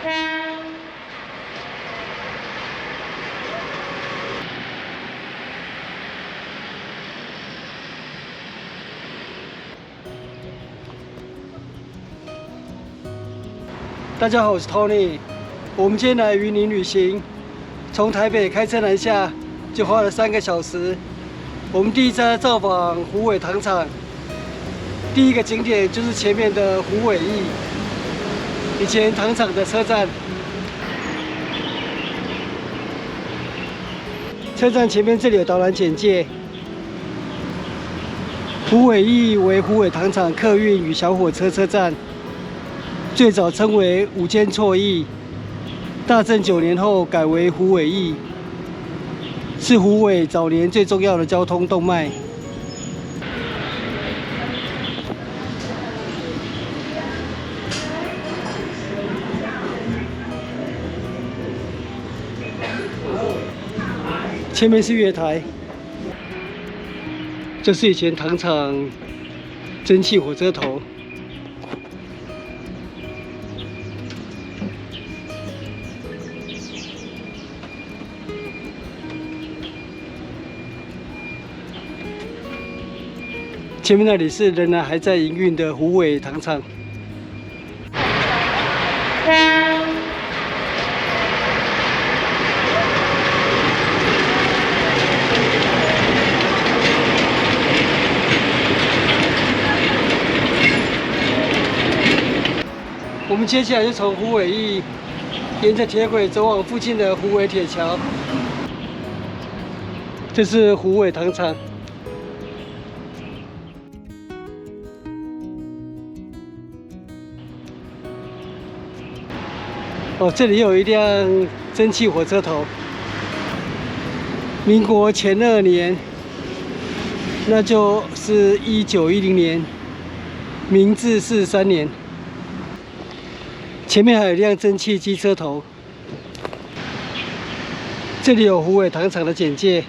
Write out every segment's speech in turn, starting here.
大家好，我是 Tony。我们今天来云林旅行，从台北开车南下就花了3个小时。我们第一站造访虎尾糖厂，第一个景点就是前面的虎尾驿，以前糖厂的车站。车站前面这里有导览简介。虎尾驿为虎尾糖厂客运与小火车车站。 最早称为五间错驿，大正9年后改为虎尾驿，是虎尾早年最重要的交通动脉。前面是月台，这是以前糖厂蒸汽火车头。 前面那里是仍然还在营运的虎尾糖厂。我们接下来就从虎尾驿沿着铁轨走往附近的虎尾铁桥。这是虎尾糖厂。 哦，这里有一辆蒸汽火车头，民国前2年，那就是1910年，明治43年。前面还有一辆蒸汽机车头。这里有虎尾糖厂的简介。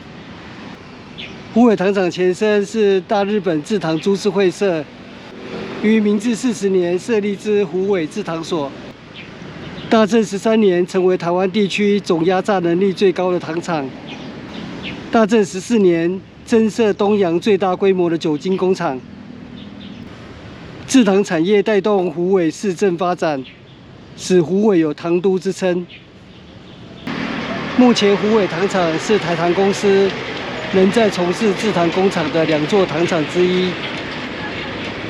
虎尾糖厂前身是大日本制糖株式会社，于明治40年设立之虎尾制糖所。 大正13年，成为台湾地区总压榨能力最高的糖厂。大正14年，增设东洋最大规模的酒精工厂。制糖产业带动虎尾市政发展，使虎尾有糖都之称。目前，虎尾糖厂是台糖公司仍在从事制糖工厂的2座糖厂之一，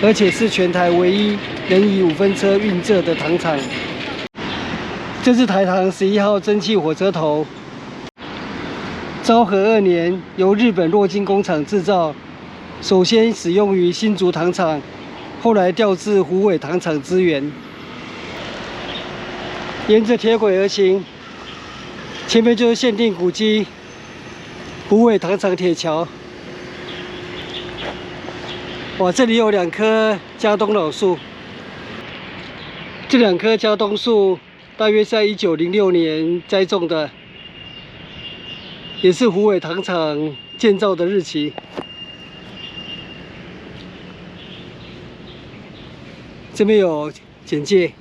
而且是全台唯一仍以5分车运蔗的糖厂。 这是台糖11号蒸汽火车头，昭和2年由日本洛金工厂制造，首先使用于新竹糖厂，后来调至虎尾糖厂支援。沿着铁轨而行，前面就是限定古迹虎尾糖厂铁桥。哇，这里有2棵加冬老树，这2棵加冬树。 大约在1906年栽种的，也是虎尾糖厂建造的日期。这边有简介。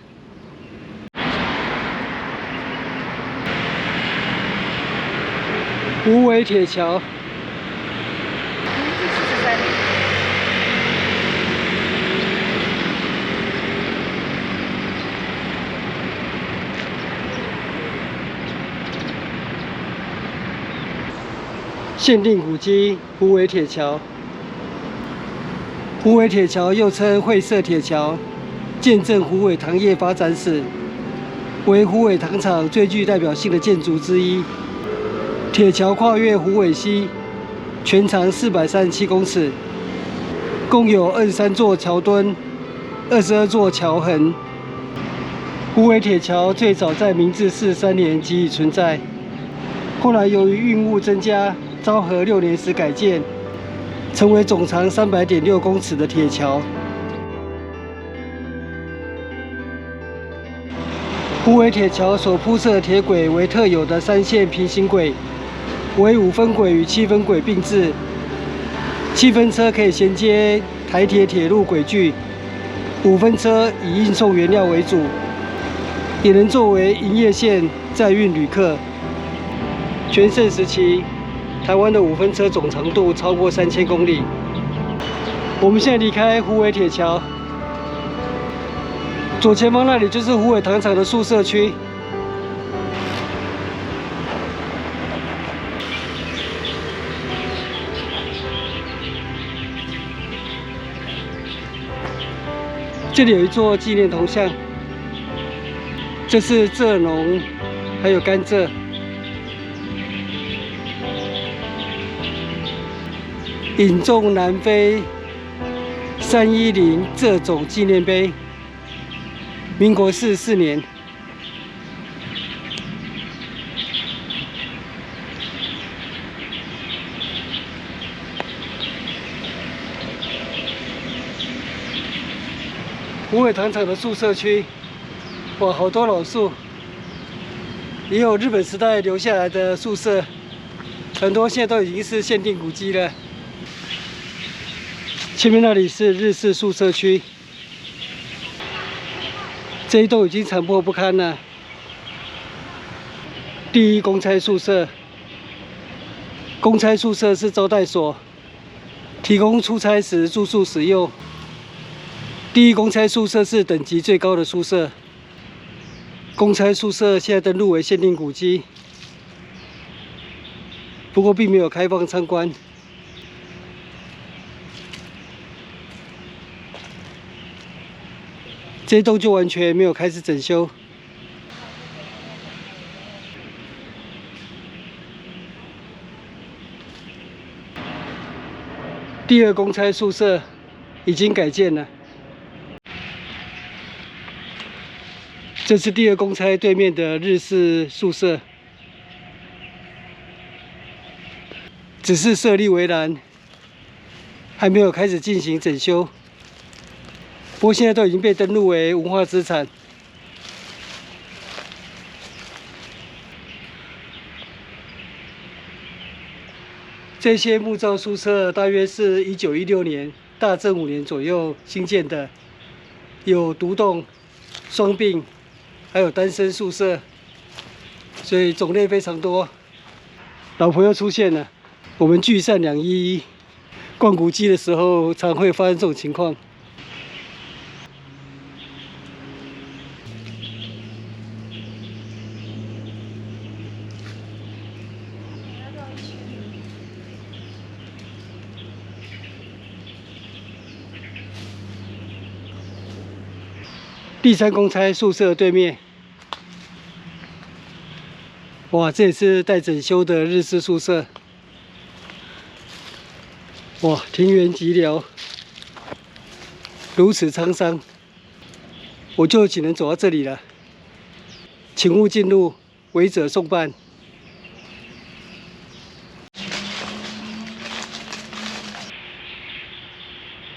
虎尾铁桥。 限定古迹虎尾铁桥。虎尾铁桥又称会社铁桥，见证虎尾糖业发展史，为虎尾糖厂最具代表性的建筑之一。铁桥跨越虎尾溪，全长437公尺，共有23座桥墩、22座桥痕。虎尾铁桥最早在明治43年即已存在，后来由于运务增加。 昭和6年时改建，成为总长300.6公尺的铁桥。虎尾铁桥所铺设的铁轨为特有的3线平行轨，为5分轨与7分轨并置。7分车可以衔接台铁铁路轨距，5分车以运送原料为主。也能作为营业线载运旅客。全盛时期，台湾的5分车总长度超过3000公里。我们现在离开虎尾铁桥，左前方那里就是虎尾糖厂的宿舍区。这里有一座纪念铜像，这是蔗农，还有甘蔗。引种南非310蔗种纪念碑，民国44年。虎尾糖厂的宿舍区，哇，好多老树，也有日本时代留下来的宿舍，很多现在都已经是限定古迹了。前面那里是日式宿舍区，这一栋已经残破不堪了。第一公差宿舍，公差宿舍是招待所，提供出差时住宿使用。第一公差宿舍是等级最高的宿舍。公差宿舍现在登录为限定古迹，不过并没有开放参观。这一栋就完全没有开始整修。第二公差宿舍已经改建了。这是第二公差对面的日式宿舍，只是设立围栏，还没有开始进行整修。不过现在都已经被登录为文化资产。这些木造宿舍大约是1916年大正5年左右兴建的，有独栋、双并。还有单身宿舍，所以种类非常多。老婆又出现了，我们聚散211，逛古迹的时候常会发生这种情况。第3公差宿舍对面，哇，这也是待整修的日式宿舍。哇，庭园寂寥，如此沧桑，我就只能走到这里了。请勿进入，违者送办。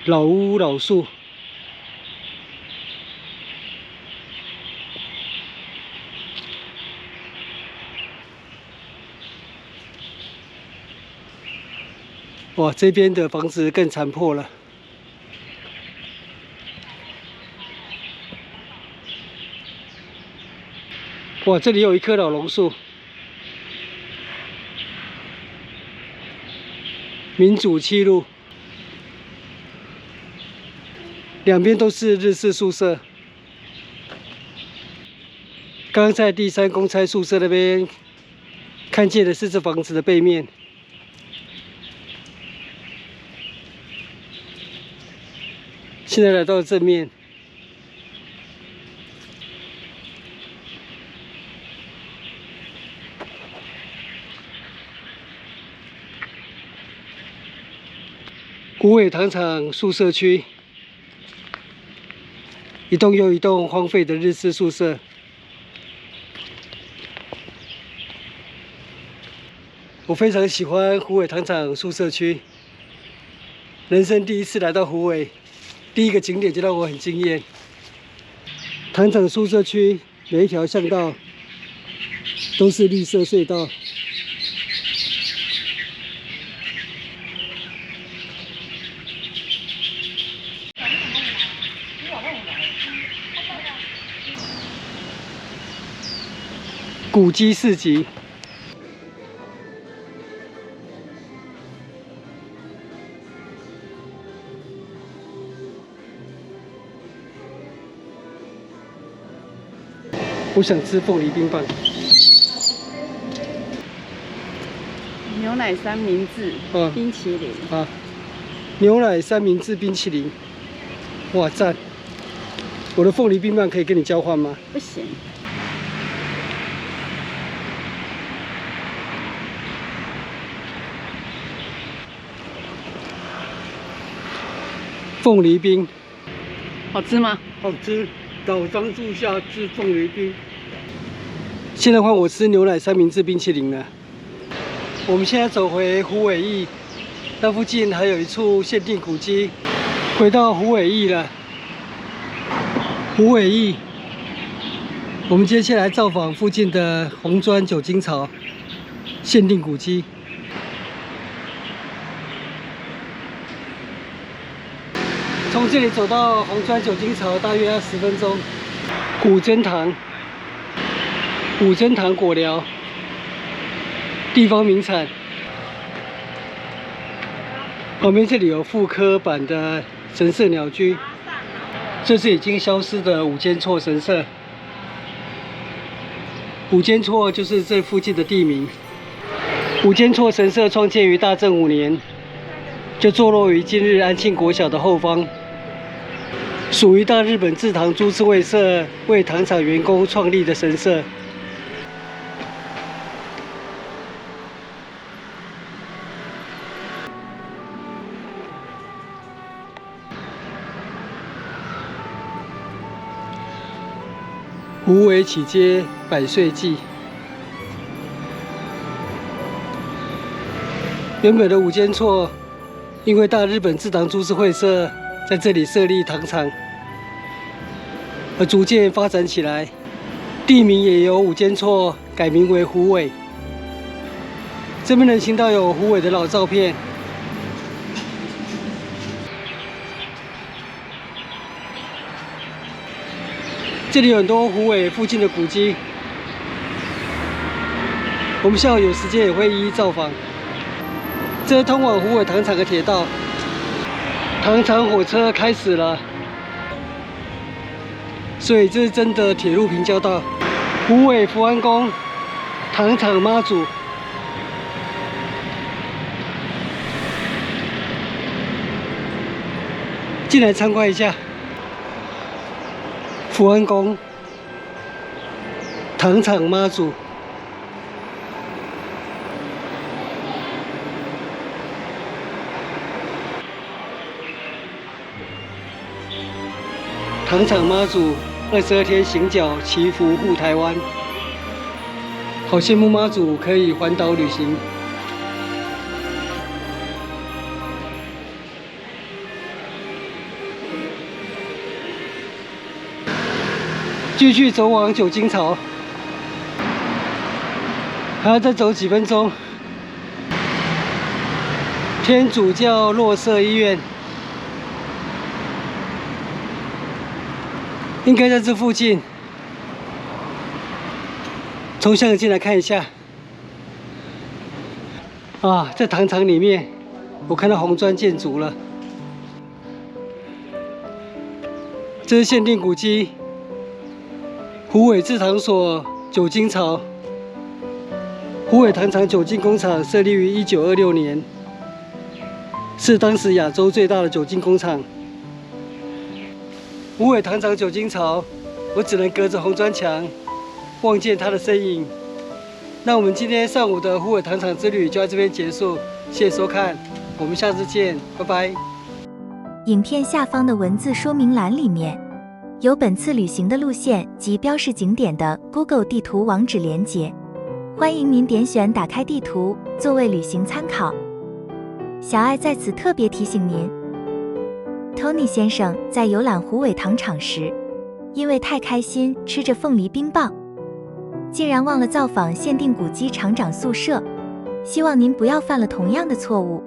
老屋老树。哇，这边的房子更残破了。哇，这里有一棵老榕树。民主七路，两边都是日式宿舍。刚刚在第3公差宿舍那边看见的是这房子的背面。现在来到正面，虎尾糖厂宿舍区，一栋又一栋荒废的日式宿舍。我非常喜欢虎尾糖厂宿舍区，人生第一次来到虎尾。第一个景点就让我很惊艳。糖厂宿舍区每一条巷道都是绿色隧道，古迹市集。我想吃凤梨冰棒。牛奶三明治，冰淇淋。啊，牛奶三明治冰淇淋，哇赞！我的凤梨冰棒可以跟你交换吗？不行。凤梨冰，好吃吗？好吃。岛樟树下吃凤梨冰。现在换我吃牛奶三明治冰淇淋了。我们现在走回虎尾驿，那附近还有一处限定古迹。回到虎尾驿了。虎尾驿，我们接下来造访附近的红砖酒精槽限定古迹。从这里走到红砖酒精槽大约要10分钟。古珍堂，古珍堂果寮，地方名产。旁边这里有复刻版的神社鸟居，这是已经消失的五间错神社。五间错就是这附近的地名。五间错神社创建于大正5年，就坐落于今日安庆国小的后方。属于大日本制糖株式会社为糖厂员工创立的神社。虎尾起街百岁祭，原本的五间错，因为大日本制糖株式会社在这里设立糖厂，而逐渐发展起来，地名也由五间错改名为虎尾。这边能听到有虎尾的老照片。这里有很多虎尾附近的古迹，我们下午有时间也会一一造访。这是通往虎尾糖厂的铁道，糖厂火车开始了，所以这是真的铁路平交道。虎尾福安宫、糖厂妈祖。进来参观一下。福安宫、糖厂妈祖、糖厂妈祖22天行脚祈福护台湾，好羡慕妈祖可以环岛旅行。继续走往酒精槽，还要再走几分钟。天主教洛舍医院应该在这附近，从相机来看一下。啊，在糖厂里面，我看到红砖建筑了。这是限定古迹。虎尾制糖所酒精槽，虎尾糖厂酒精工厂设立于1926年，是当时亚洲最大的酒精工厂。虎尾糖厂酒精槽，我只能隔着红砖墙望见它的身影。那我们今天上午的虎尾糖厂之旅就到这边结束，谢谢收看，我们下次见，拜拜。影片下方的文字说明栏里面有本次旅行的路线及标示景点的 Google 地图网址连结，欢迎您点选打开地图作为旅行参考。小爱在此特别提醒您 ，Tony 先生在游览虎尾糖厂时，因为太开心吃着凤梨冰棒，竟然忘了造访限定古迹厂长宿舍，希望您不要犯了同样的错误。